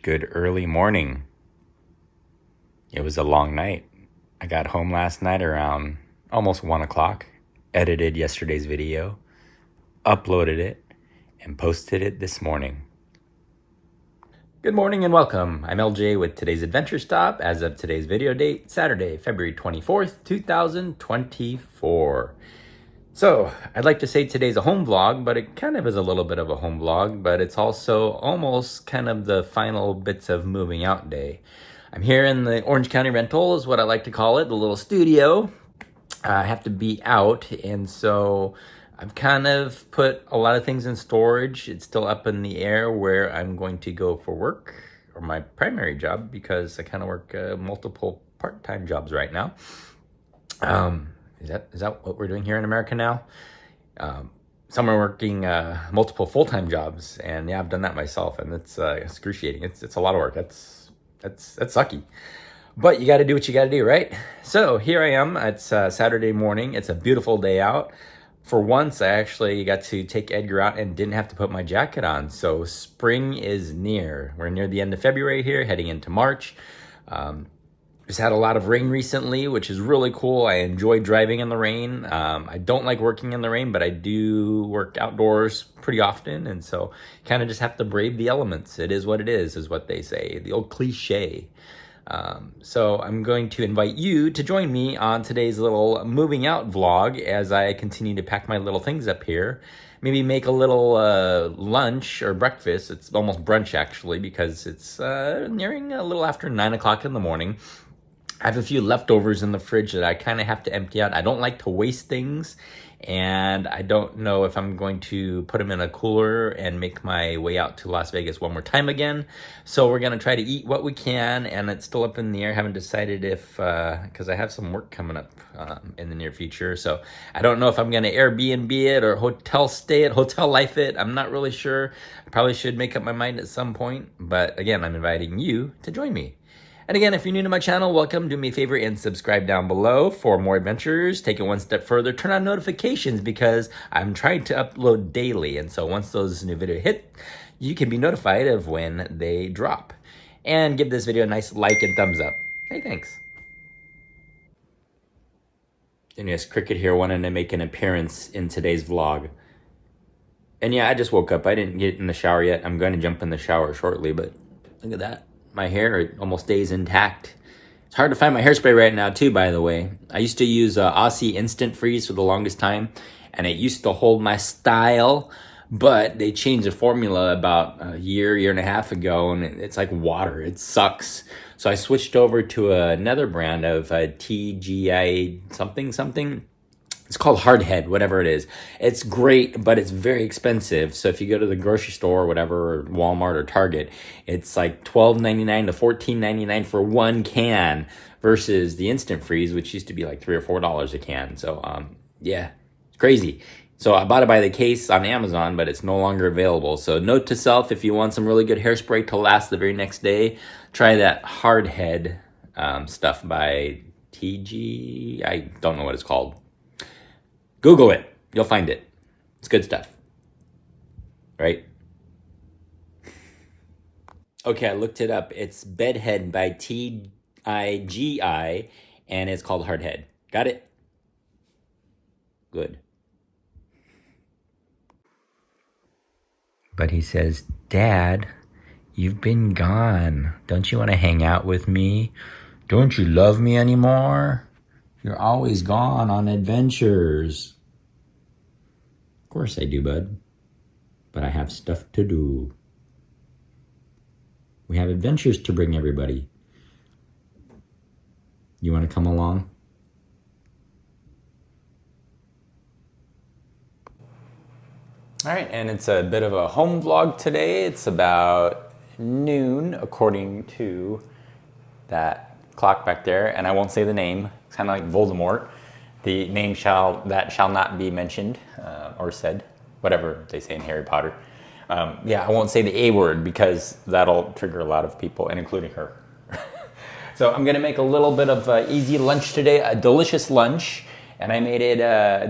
Good early morning. It was a long night. I got home last night around almost 1 o'clock, edited yesterday's video, uploaded it, and posted it this morning. Good morning and welcome. I'm LJ with today's adventure stop as of today's video date, Saturday, February 24th, 2024. So, I'd like to say today's a home vlog, but it kind of is a little bit of a home vlog, but it's also almost kind of the final bits of moving out day. I'm here in the Orange County rental is what I like to call it, the little studio. I have to be out, and so I've kind of put a lot of things in storage. It's still up in the air where I'm going to go for work, or my primary job, because I kind of work multiple part-time jobs right now. Is that what we're doing here in America now? Some are working multiple full-time jobs, and yeah, I've done that myself, and it's excruciating. It's a lot of work. That's sucky. But you got to do what you got to do, right? So here I am. It's Saturday morning. It's a beautiful day out. For once, I actually got to take Edgar out and didn't have to put my jacket on. So spring is near. We're near the end of February here, heading into March. Just had a lot of rain recently, which is really cool. I enjoy driving in the rain. I don't like working in the rain, but I do work outdoors pretty often. And so kind of just have to brave the elements. It is what it is what they say, the old cliche. So I'm going to invite you to join me on today's little moving out vlog as I continue to pack my little things up here. Maybe make a little lunch or breakfast. It's almost brunch actually, because it's nearing a little after 9 o'clock in the morning. I have a few leftovers in the fridge that I kind of have to empty out. I don't like to waste things, and I don't know if I'm going to put them in a cooler and make my way out to Las Vegas one more time again. So we're going to try to eat what we can, and it's still up in the air. I haven't decided if, because I have some work coming up in the near future. So I don't know if I'm going to Airbnb it or hotel stay it, hotel life it. I'm not really sure. I probably should make up my mind at some point. But again, I'm inviting you to join me. And again, if you're new to my channel, welcome. Do me a favor and subscribe down below for more adventures. Take it one step further. Turn on notifications because I'm trying to upload daily. And so once those new videos hit, you can be notified of when they drop. And give this video a nice like and thumbs up. Hey, thanks. And yes, Cricket here wanted to make an appearance in today's vlog. And yeah, I just woke up. I didn't get in the shower yet. I'm going to jump in the shower shortly, but look at that. My hair almost stays intact. It's hard to find my hairspray right now too, by the way. I used to use Aussie Instant Freeze for the longest time, and it used to hold my style, but they changed the formula about a year and a half ago, and it's like water. It sucks. So I switched over to another brand of TGI something. It's called Hardhead, whatever it is. It's great, but it's very expensive. So if you go to the grocery store or whatever, or Walmart or Target, it's like $12.99 to $14.99 for one can versus the Instant Freeze, which used to be like $3 or $4 a can. So yeah, it's crazy. So I bought it by the case on Amazon, but it's no longer available. So note to self, if you want some really good hairspray to last the very next day, try that Hardhead stuff by TG. I don't know what it's called. Google it. You'll find it. It's good stuff. Right? Okay, I looked it up. It's Bedhead by TIGI, and it's called Hardhead. Got it? Good. But he says, Dad, you've been gone. Don't you want to hang out with me? Don't you love me anymore? You're always gone on adventures. Of course I do, bud. But I have stuff to do. We have adventures to bring everybody. You want to come along? All right, and it's a bit of a home vlog today. It's about noon, according to that clock back there, and I won't say the name. It's kind of like Voldemort. The name shall not be mentioned or said, whatever they say in Harry Potter. Yeah, I won't say the A word because that'll trigger a lot of people, and including her. So I'm gonna make a little bit of easy lunch today, a delicious lunch, and I made it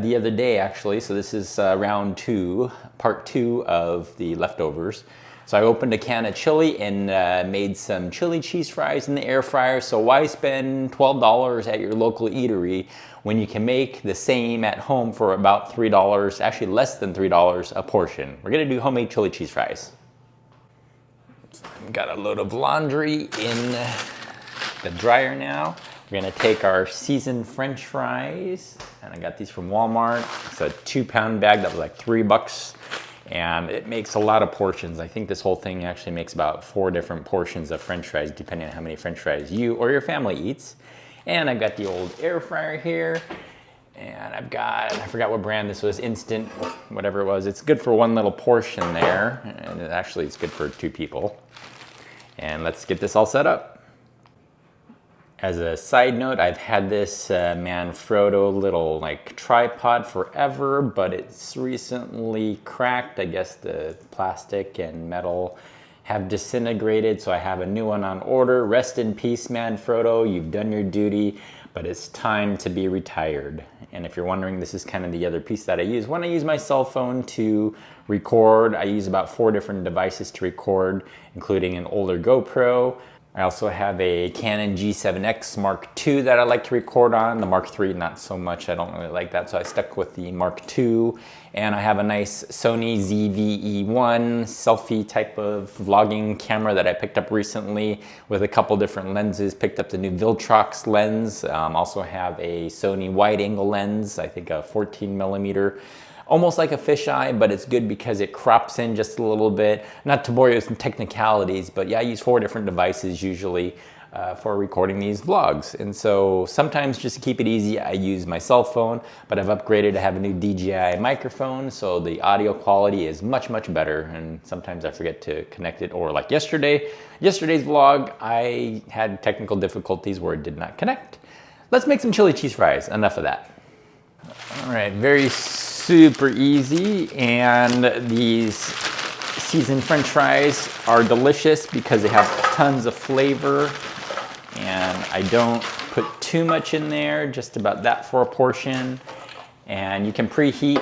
the other day actually. So this is round two, part two of the leftovers. So I opened a can of chili and made some chili cheese fries in the air fryer. So why spend $12 at your local eatery when you can make the same at home for about $3, actually less than $3 a portion? We're gonna do homemade chili cheese fries. So I've got a load of laundry in the dryer now. We're gonna take our seasoned French fries, and I got these from Walmart. It's a 2-pound bag that was like $3. And it makes a lot of portions. I think this whole thing actually makes about 4 different portions of French fries, depending on how many French fries you or your family eats. And I've got the old air fryer here. And I've got, I forgot what brand this was, Instant, whatever it was. It's good for 1 little portion there. And actually it's good for 2 people. And let's get this all set up. As a side note, I've had this Manfrotto little like tripod forever, but it's recently cracked. I guess the plastic and metal have disintegrated, so I have a new one on order. Rest in peace, Manfrotto. You've done your duty, but it's time to be retired. And if you're wondering, this is kind of the other piece that I use. When I use my cell phone to record, I use about 4 different devices to record, including an older GoPro. I also have a Canon G7X Mark II that I like to record on. The Mark III, not so much. I don't really like that, so I stuck with the Mark II. And I have a nice Sony ZV-E1 selfie type of vlogging camera that I picked up recently with a couple different lenses. Picked up the new Viltrox lens. Also have a Sony wide angle lens, I think a 14mm. Almost like a fisheye, but it's good because it crops in just a little bit. Not to bore you with some technicalities, but yeah, I use 4 different devices usually for recording these vlogs. And so sometimes just to keep it easy, I use my cell phone, but I've upgraded to have a new DJI microphone, so the audio quality is much, much better. And sometimes I forget to connect it, or like yesterday's vlog, I had technical difficulties where it did not connect. Let's make some chili cheese fries, enough of that. All right, very super easy, and these seasoned French fries are delicious because they have tons of flavor, and I don't put too much in there, just about that for a portion. And you can preheat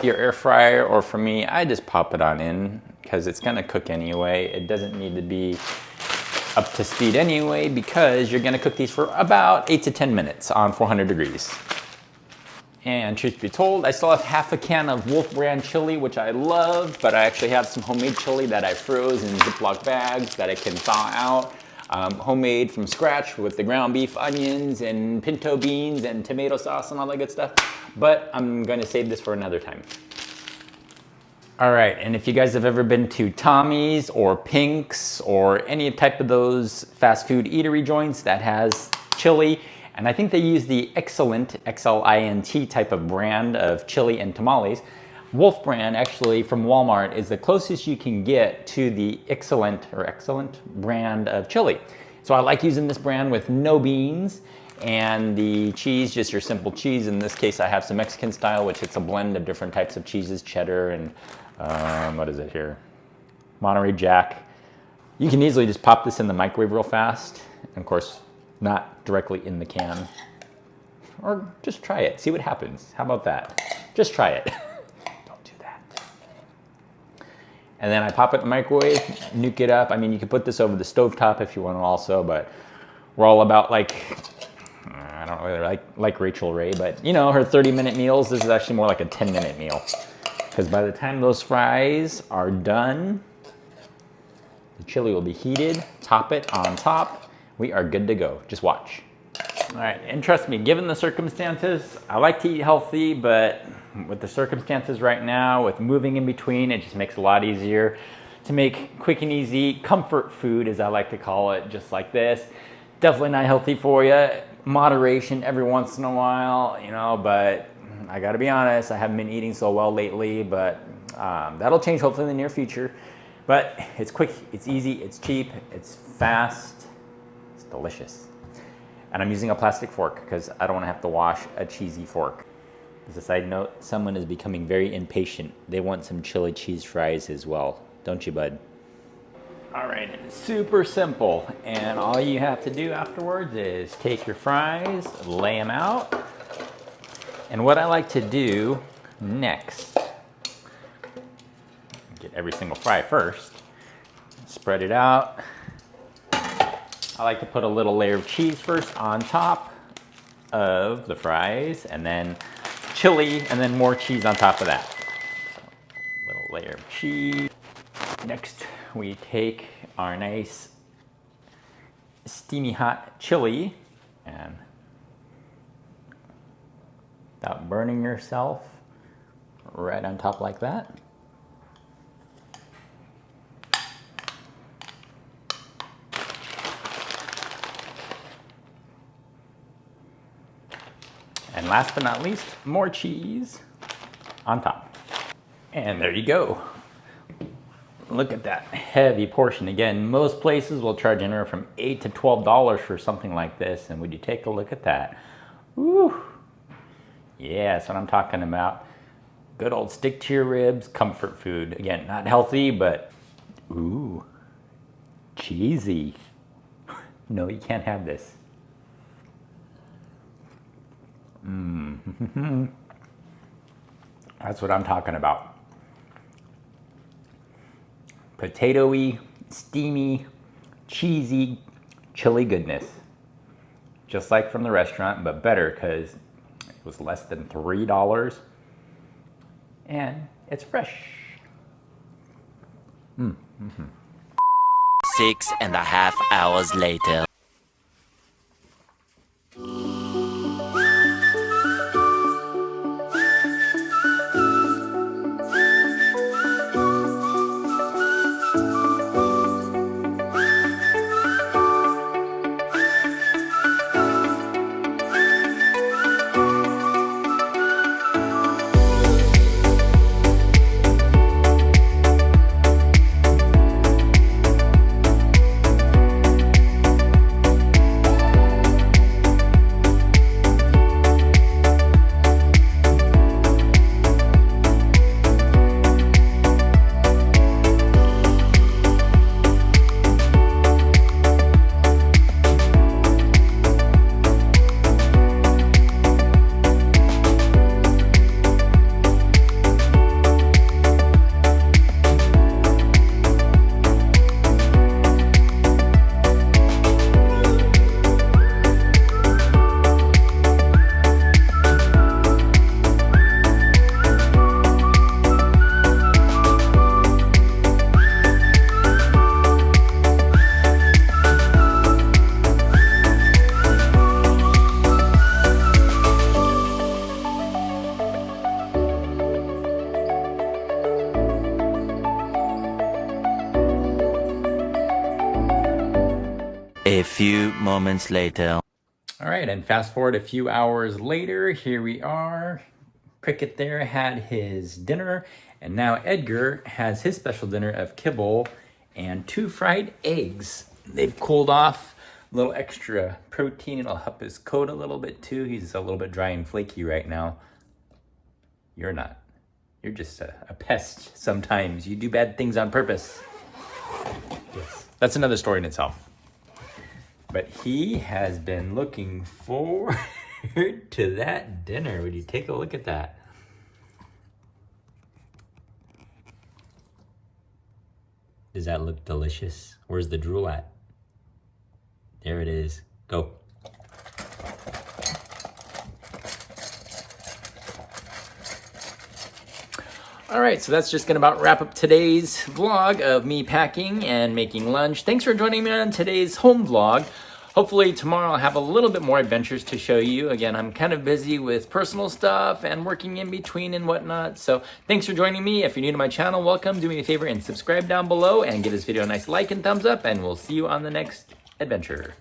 your air fryer, or for me, I just pop it on in because it's gonna cook anyway. It doesn't need to be up to speed anyway because you're gonna cook these for about 8 to 10 minutes on 400 degrees. And truth be told, I still have half a can of Wolf brand chili, which I love, but I actually have some homemade chili that I froze in Ziploc bags that I can thaw out. Homemade from scratch with the ground beef, onions, and pinto beans, and tomato sauce, and all that good stuff. But I'm gonna save this for another time. All right, and if you guys have ever been to Tommy's or Pink's or any type of those fast food eatery joints that has chili, and I think they use the Excellent, X-L-I-N-T type of brand of chili and tamales. Wolf brand, actually from Walmart, is the closest you can get to the Excellent brand of chili. So I like using this brand with no beans, and the cheese, just your simple cheese. In this case, I have some Mexican style, which it's a blend of different types of cheeses, cheddar and what is it here? Monterey Jack. You can easily just pop this in the microwave real fast. And of course, not directly in the can. Or just try it, see what happens. How about that? Just try it. Don't do that. And then I pop it in the microwave, nuke it up. I mean, you can put this over the stovetop if you want to also, but we're all about like, I don't really like Rachel Ray, but you know, her 30-minute meals, this is actually more like a 10-minute meal. Because by the time those fries are done, the chili will be heated, top it on top. We are good to go. Just watch. All right, and trust me, given the circumstances, I like to eat healthy, but with the circumstances right now, with moving in between, it just makes it a lot easier to make quick and easy comfort food, as I like to call it, just like this. Definitely not healthy for you. Moderation every once in a while, you know, but I gotta be honest, I haven't been eating so well lately, but that'll change hopefully in the near future. But it's quick, it's easy, it's cheap, it's fast. Delicious. And I'm using a plastic fork because I don't want to have to wash a cheesy fork. As a side note, someone is becoming very impatient. They want some chili cheese fries as well. Don't you, bud? All right, it's super simple. And all you have to do afterwards is take your fries, lay them out. And what I like to do next, get every single fry first. Spread it out. I like to put a little layer of cheese first on top of the fries, and then chili, and then more cheese on top of that. So, little layer of cheese. Next, we take our nice steamy hot chili, and without burning yourself, right on top like that. And last but not least, more cheese on top. And there you go. Look at that heavy portion. Again, most places will charge anywhere from $8 to $12 for something like this. And would you take a look at that? Woo! Yeah, that's what I'm talking about. Good old stick to your ribs, comfort food. Again, not healthy, but ooh, cheesy. No, you can't have this. That's what I'm talking about. Potatoey, steamy, cheesy, chili goodness. Just like from the restaurant, but better because it was less than $3 and it's fresh. 6.5 hours later. A few moments later. All right, and fast forward a few hours later, here we are. Cricket there had his dinner, and now Edgar has his special dinner of kibble and 2 fried eggs. They've cooled off, a little extra protein. It'll help his coat a little bit too. He's a little bit dry and flaky right now. You're not. You're just a pest sometimes. You do bad things on purpose. Yes. That's another story in itself. But he has been looking forward to that dinner. Would you take a look at that? Does that look delicious? Where's the drool at? There it is. Go. All right, so that's just gonna about wrap up today's vlog of me packing and making lunch. Thanks for joining me on today's home vlog. Hopefully tomorrow I'll have a little bit more adventures to show you. Again, I'm kind of busy with personal stuff and working in between and whatnot. So thanks for joining me. If you're new to my channel, welcome. Do me a favor and subscribe down below and give this video a nice like and thumbs up, and we'll see you on the next adventure.